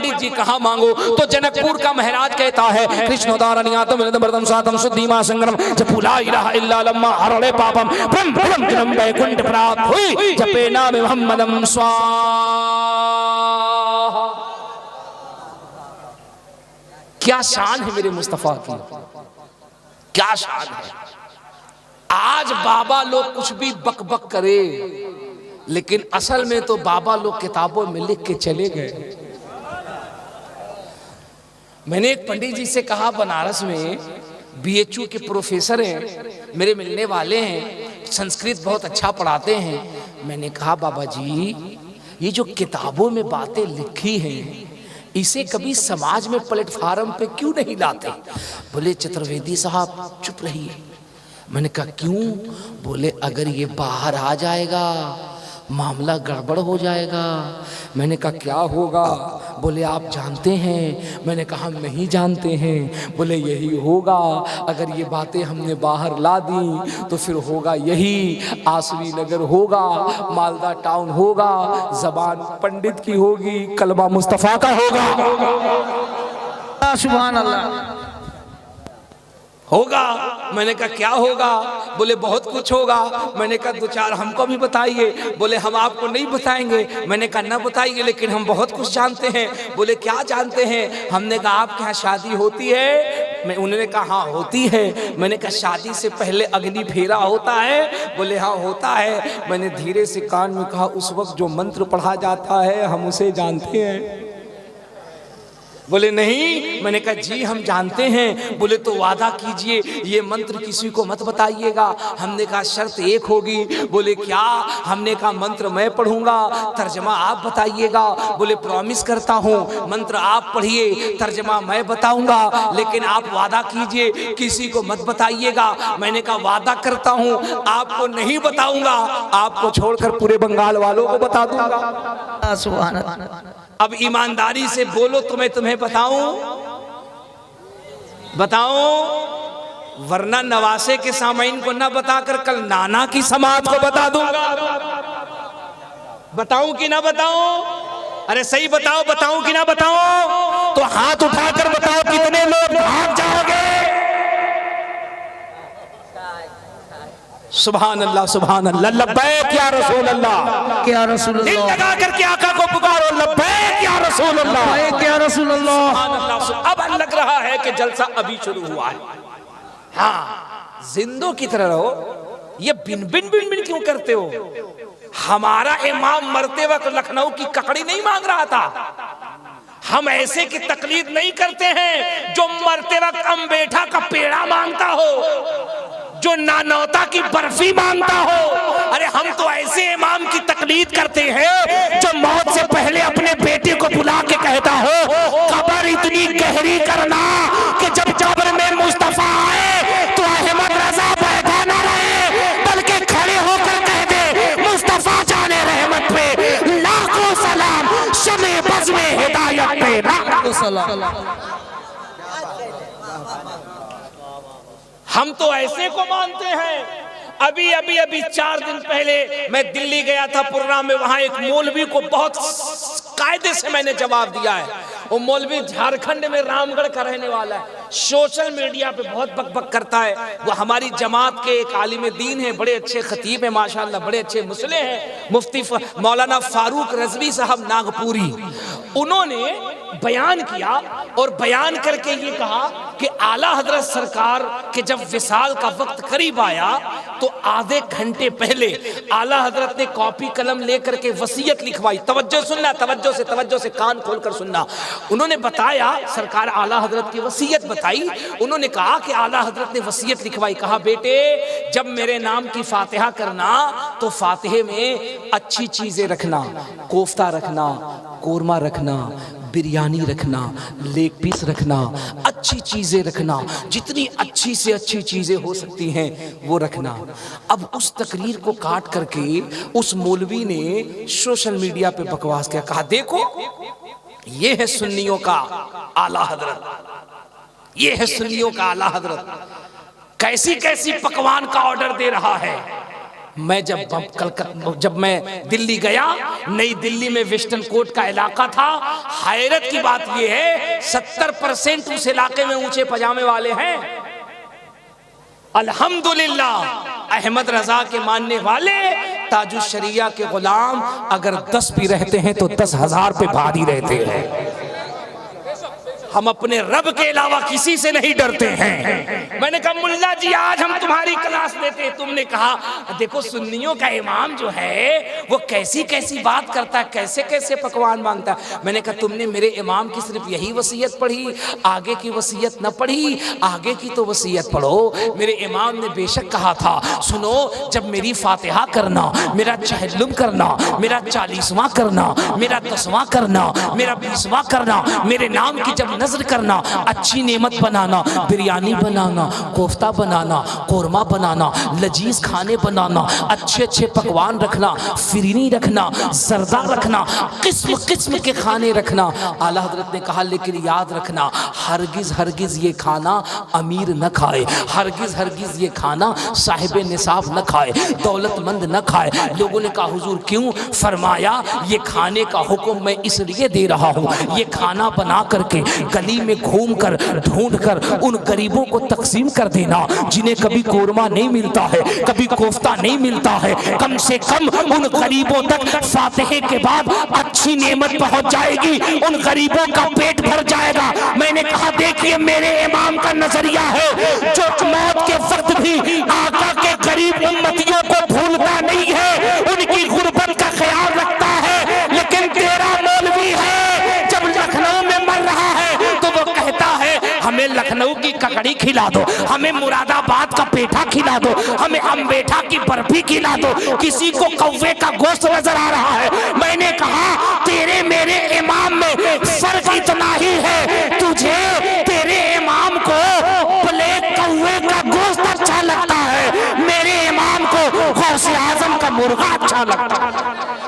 पंडित जी कहाँ मांगो? तो जनकपुर का महाराज कहता है कृष्णोदारण्यातम वृंदमृतम सातम शुद्धिमा संग्रम जपुला इलाहा इल्ला लम्मा हरले पापम ब्रह्म ब्रह्म जन्म वैकुंठ प्राप्त हुई जपे नाम मोहम्मदम स्वाहा। क्या शान है मेरे मुस्तफा की, क्या शान है। आज बाबा लोग कुछ भी बक बक करे, लेकिन असल में तो बाबा लोग किताबों में लिख के चले गए। मैंने एक पंडित जी से कहा, बनारस में बीएचयू के प्रोफेसर हैं, मेरे मिलने वाले हैं, संस्कृत बहुत अच्छा पढ़ाते हैं। मैंने कहा बाबा जी ये जो किताबों में बातें लिखी हैं इसे कभी समाज में प्लेटफार्म पे क्यों नहीं लाते? बोले चतुर्वेदी साहब चुप रहिए। मैंने कहा क्यों? बोले अगर ये बाहर आ जाएगा मामला गड़बड़ हो जाएगा। मैंने कहा क्या होगा? बोले आप जानते हैं। मैंने कहा हम नहीं जानते हैं। बोले यही होगा, अगर ये बातें हमने बाहर ला दी तो फिर होगा यही, आसवी नगर होगा, मालदा टाउन होगा, जबान पंडित की होगी, कलमा मुस्तफा का होगा। सुभान अल्लाह होगा। मैंने कहा क्या होगा? बोले बहुत कुछ होगा। मैंने कहा दो चार हमको भी बताइए। बोले हम आपको नहीं बताएंगे। मैंने कहा ना बताइए, लेकिन हम बहुत कुछ जानते हैं। बोले क्या जानते हैं? हमने कहा आपके यहाँ शादी होती है? उन्होंने कहा हाँ होती है। मैंने कहा शादी से पहले अग्नि फेरा होता है? बोले हाँ होता है। मैंने धीरे से कान में कहा उस वक्त जो मंत्र पढ़ा जाता है हम उसे जानते हैं? बोले नहीं। मैंने कहा जी हम जानते हैं। बोले तो वादा कीजिए ये मंत्र किसी को मत बताइएगा। हमने कहा शर्त एक होगी। बोले क्या? हमने कहा मंत्र मैं पढ़ूंगा, तर्जमा आप बताइएगा। बोले प्रॉमिस करता हूँ, मंत्र आप पढ़िए, तर्जमा मैं बताऊंगा, लेकिन आप वादा कीजिए किसी को मत बताइएगा। मैंने कहा वादा करता हूँ आपको नहीं बताऊंगा, आपको छोड़कर पूरे बंगाल वालों को बता दूंगा। सुभान अल्लाह। अब ईमानदारी से बोलो तो मैं तुम्हें बताऊं, वरना नवासे के सामाइन को ना बताकर कल नाना की समाज को बता दूंगा। बताऊं कि ना बताऊं? अरे सही बताओ, बताऊं कि ना बताऊं? तो हाथ उठाकर बताओ कितने लोग भाग जाओगे? सुभान अल्लाह, सुभान अल्लाह, लब्बैक या रसूल अल्लाह, क्या रसूल दिल अल्लाह, लगा करके आका को पुकारो, लब्बैक या रसूल अल्लाह, क्या रसूल अल्लाह। सुभान अल्लाह। अब लग रहा है कि जलसा अभी शुरू हुआ है। हाँ, जिंदों की तरह रहो। ये बिन बिन बिन बिन क्यों करते हो? हमारा इमाम मरते वक्त लखनऊ की ककड़ी नहीं मांग रहा था। हम ऐसे की तकलीद नहीं करते हैं जो मरते वक्त अम्बेठा का पेड़ा मांगता हो, जो नानौता की बर्फी मांगता हो। अरे हम तो ऐसे इमाम की तकलीद करते हैं जो मौत से पहले अपने बेटे को बुला के कहता हो कब्र इतनी गहरी करना कि जब कब्र में मुस्तफा आए तो अहमद रजा बैठा ना रहे, बल्कि खड़े होकर कह दे मुस्तफा जाने रहमत पे लाखों सलाम, शमे बज़ में हिदायत पे लाखों सलाम। हम तो ऐसे को मानते हैं। अभी 4 दिन पहले मैं दिल्ली गया था प्रोग्राम में, वहां एक मौलवी को बहुत कायदे से मैंने जवाब दिया है। वो मौलवी झारखंड में रामगढ़ का रहने वाला है, सोशल मीडिया पे बहुत बकबक करता है। वो हमारी जमात के एक आलिम दीन है, बड़े अच्छे खतीब हैं माशाल्लाह, बड़े अच्छे मुसले हैं, मुफ्ती मौलाना फारूक रजवी साहब नागपुरी। उन्होंने बयान किया और बयान करके ये कहा कि आला हजरत सरकार के जब विसाल का वक्त करीब आया तो आधे घंटे पहले आला हजरत ने कॉपी कलम लेकर के वसीयत लिखवाई। तवज्जो सुनना, तवज्जो से कान खोलकर सुनना। उन्होंने बताया, सरकार आला हजरत की वसीयत बताई। उन्होंने कहा कि आला हजरत ने वसीयत लिखवाई, कहा बेटे जब मेरे नाम की फातिहा करना तो फातिहे में अच्छी चीजें रखना, कोफ्ता रखना, कोरमा रखना, बिरयानी रखना, लेग पीस रखना, अच्छी चीजें रखना, जितनी अच्छी से अच्छी चीजें हो सकती हैं वो रखना। अब उस तकरीर को काट करके उस मौलवी ने सोशल मीडिया पे बकवास किया, कहा देखो ये है सुन्नियों का आला हजरत, ये है सुन्नियों का आला हजरत, कैसी कैसी पकवान का ऑर्डर दे रहा है। मैं जब मैं दिल्ली गया, नई दिल्ली में वेस्टर्न कोट का इलाका था। हैरत की बात यह है 70% उस इलाके में ऊंचे पजामे वाले हैं। अल्हम्दुलिल्लाह अहमद रजा के मानने वाले ताजुल शरिया के गुलाम अगर 10 भी रहते हैं तो 10,000 पे भारी रहते हैं। हम अपने रब के अलावा किसी से नहीं डरते हैं। मैंने कहा मुल्ला जी आज हम तुम्हारी क्लास लेते हैं। तुमने कहा देखो सुन्नियों का इमाम जो है वो कैसी कैसी बात करता है, कैसे कैसे पकवान मांगता है। मैंने कहा तुमने मेरे इमाम की सिर्फ यही वसीयत पढ़ी, आगे की वसीयत न पढ़ी, आगे की तो वसीयत पढ़ो। मेरे इमाम ने बेशक कहा था सुनो जब मेरी फातिहा करना, मेरा चहल्लुम करना, मेरा 40वां करना, मेरा 10वां करना, मेरा 20वां करना, मेरे नाम की जब नजर करना, अच्छी नेमत बनाना, बिरयानी बनाना, कोफ्ता बनाना, कोरमा बनाना, लजीज खाने बनाना, अच्छे अच्छे पकवान रखना, फिरनी रखना, जर्दा रखना, किस्म किस्म के खाने रखना। आला हजरत ने कहा लेकिन याद रखना हरगिज हरगिज ये खाना अमीर न खाए, हरगिज हरगिज ये खाना साहिब निसाब न खाए, दौलतमंद न खाए। लोगों ने कहा हुजूर क्यों? फरमाया ये खाने का हुक्म मैं इसलिए दे रहा हूँ, ये खाना बना करके गली में घूमकर ढूंढकर उन गरीबों को तकसीम कर देना जिन्हें कभी कोरमा नहीं मिलता है, कभी कोफ्ता नहीं मिलता है। कम से कम उन गरीबों तक फातिहे के बाद अच्छी नेमत पहुंच जाएगी, उन गरीबों का पेट भर जाएगा। मैंने कहा देखिए मेरे इमाम का नजरिया है जो मौत के वक्त भी आका के गरीब उम्मतियों को भूलता नहीं है, उनकी गुर्बत का ख्याल रखता है। लेकिन तेरा मौलवी है जब लखनऊ में मर रहा है तो वो कहता है हमें लखनऊ की ककड़ी खिला दो, हमें मुरादाबाद का पेठा खिला दो, हमें अम्बेठा की बर्फी खिला दो, किसी को कौवे का गोश्त नजर आ रहा है। मैंने कहा तेरे मेरे इमाम में फर्क इतना ही है, तुझे तेरे इमाम को प्लेट कौवे का गोश्त अच्छा लगता है, मेरे इमाम को गौसे आजम का मुर्गा अच्छा लगता है।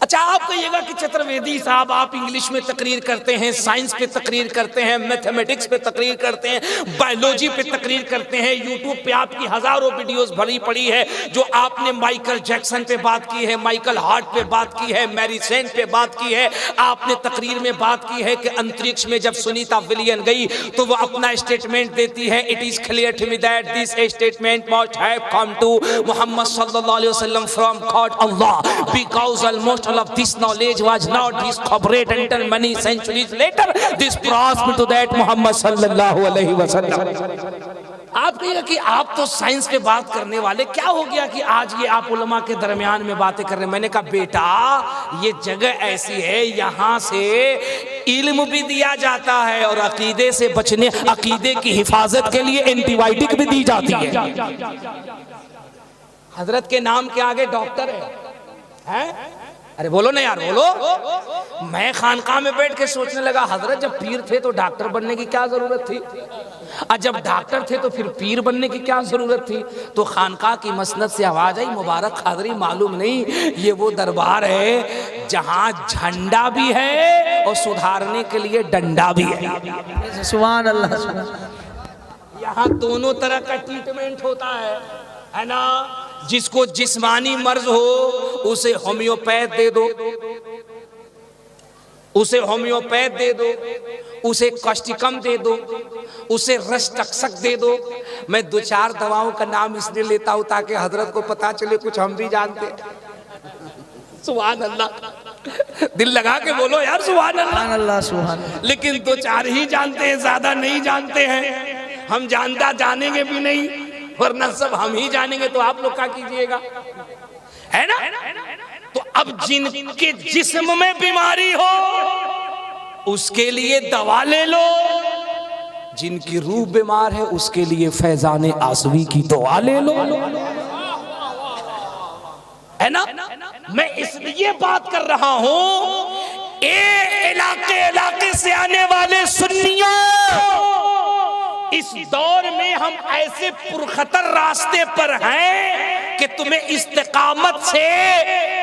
अच्छा आप कहिएगा कि चतुर्वेदी साहब आप इंग्लिश में तकरीर करते हैं, साइंस पे तकरीर करते हैं, मैथमेटिक्स पे तकरीर करते हैं, बायोलॉजी पे तकरीर करते हैं, यूट्यूब पे आपकी हजारों वीडियोस भरी पड़ी है जो आपने माइकल जैक्सन पे बात की है, माइकल हार्ट पे बात की है, मैरी सेंट पे बात की है। आपने तकरीर में बात की है कि अंतरिक्ष में जब सुनीता विलियम गई तो वो अपना स्टेटमेंट देती है, it is clear to me that this statement must have come to Muhammad सल्लल्लाहु अलैहि वसल्लम from God Allah because almost of this knowledge was not discovered until many centuries later this brought me to that Muhammad sallallahu alaihi wasallam। आप कहिएगा कि आप तो science पे बात करने वाले, क्या हो गया कि आज ये आप उलमा के दरमियान में बातें कर रहे हैं? मैंने कहा बेटा ये जगह ऐसी है यहाँ से इल्म भी दिया जाता है और अकीदे से बचने, अकीदे की हिफाजत के लिए एंटीबायोटिक भी दी जाती है। हजरत के नाम के आगे डॉक्टर है? अरे बोलो ना यार बोलो। मैं खानकाह में बैठ के सोचने लगा हजरत जब पीर थे तो डॉक्टर बनने की क्या जरूरत थी, और जब डॉक्टर थे तो फिर पीर बनने की क्या जरूरत थी? तो खानकाह की मसनद से आवाज आई मुबारक खादरी मालूम नहीं ये वो दरबार है जहां झंडा भी है और सुधारने के लिए डंडा भी है। सुभान अल्लाह। यहाँ दोनों तरह का ट्रीटमेंट होता है ना। जिसको जिस्मानी मर्ज हो उसे होम्योपैथ दे दो, उसे होम्योपैथ दे दो, उसे कष्टिकम दे दो, उसे रसटक्सक दे दो। मैं 2-4 दवाओं का नाम इसलिए लेता हूं ताकि हजरत को पता चले कुछ हम भी जानते। सुभान अल्लाह, दिल लगा के बोलो यार सुभान अल्लाह। सुभान। लेकिन 2-4 ही जानते हैं, ज्यादा नहीं जानते हैं। हम जानता जानेंगे भी नहीं, वरना सब हम ही जानेंगे तो आप लोग क्या कीजिएगा, है ना। तो अब जिनके जिस्म में बीमारी हो उसके लिए दवा ले लो, जिनकी रूह बीमार है उसके लिए फैजान आसवी की दुआ ले लो, है ना। मैं इसलिए बात कर रहा हूं इलाके से आने वाले सुन्नियों, इस दौर में हम ऐसे पुरखतर रास्ते पर हैं कि तुम्हें इस्तिकामत से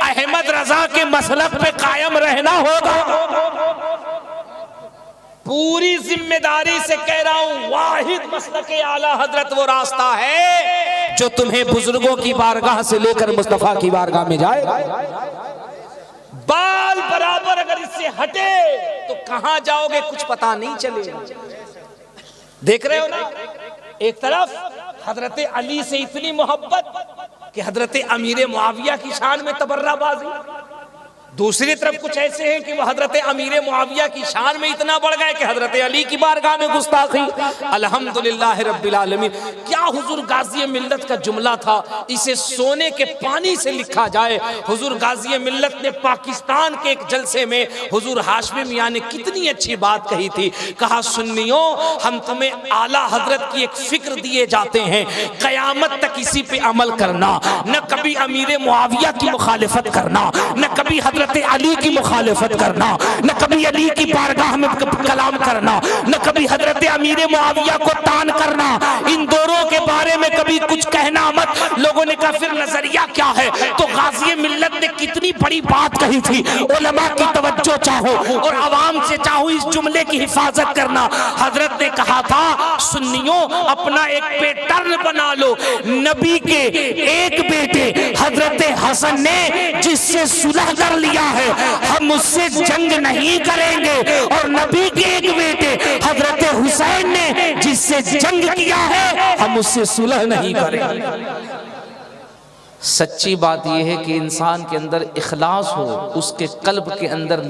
अहमद रजा के मसलक पे कायम रहना होगा। पूरी जिम्मेदारी से कह रहा हूं, वाहिद मसलके आला हजरत वो रास्ता है जो तुम्हें बुजुर्गों की बारगाह से लेकर मुस्तफा की बारगाह में जाएगा। बाल बराबर अगर इससे हटे तो कहां जाओगे कुछ पता नहीं चलेगा। देख रहे हो ना, एक तरफ हजरत अली से इतनी मोहब्बत कि हजरत अमीर मुआविया की शान में तबर्राबाजी, दूसरी तरफ कुछ ऐसे हैं कि वह हजरत अमीर मुआविया की शान में इतना बढ़ गए कि हजरत अली की बारगाह में गुस्ताखी। अल्हम्दुलिल्लाह रब्बिल आलमीन। क्या हुजूर गाजी मिल्लत का जुमला था, इसे सोने के पानी से लिखा जाए। हुजूर गाजी मिल्लत ने पाकिस्तान के एक जलसे में हुजूर हाशमी मियां ने कितनी अच्छी बात कही थी। कहा, सुन्नियों, हम तुम्हें आला हजरत की एक फिक्र दिए जाते हैं, कयामत तक इसी पे अमल करना, न कभी अमीर मुआविया की मुखालिफत करना, न कभी हजरत अली की मुखालिफत करना, न कभी अली की बारगाह में कलाम करना, न कभी हजरत अमीर मुआविया को तान करना। इन दोनों के बारे में कभी कुछ कहना मत। लोगों ने कहा फिर नजरिया क्या है? तो गाजी मिल्लत ने कितनी बड़ी बात कही थी। उलमा की तवज्जो चाहो और आवाम से चाहो इस जुमले की हिफाजत करना। हजरत ने कहा था, सुन्नियों, अपना एक पैटर्न बना लो। नबी के एक बेटे हजरत हसन ने जिससे सुलह कर लिया है, हम उससे जंग नहीं करेंगे, और नबी के एक बेटे हजरत हुसैन ने जिससे जंग किया है, हम उससे सुलह नहीं करेंगे। सच्ची बात यह है कि इंसान के अंदर इखलास हो, उसके कल्ब के अंदर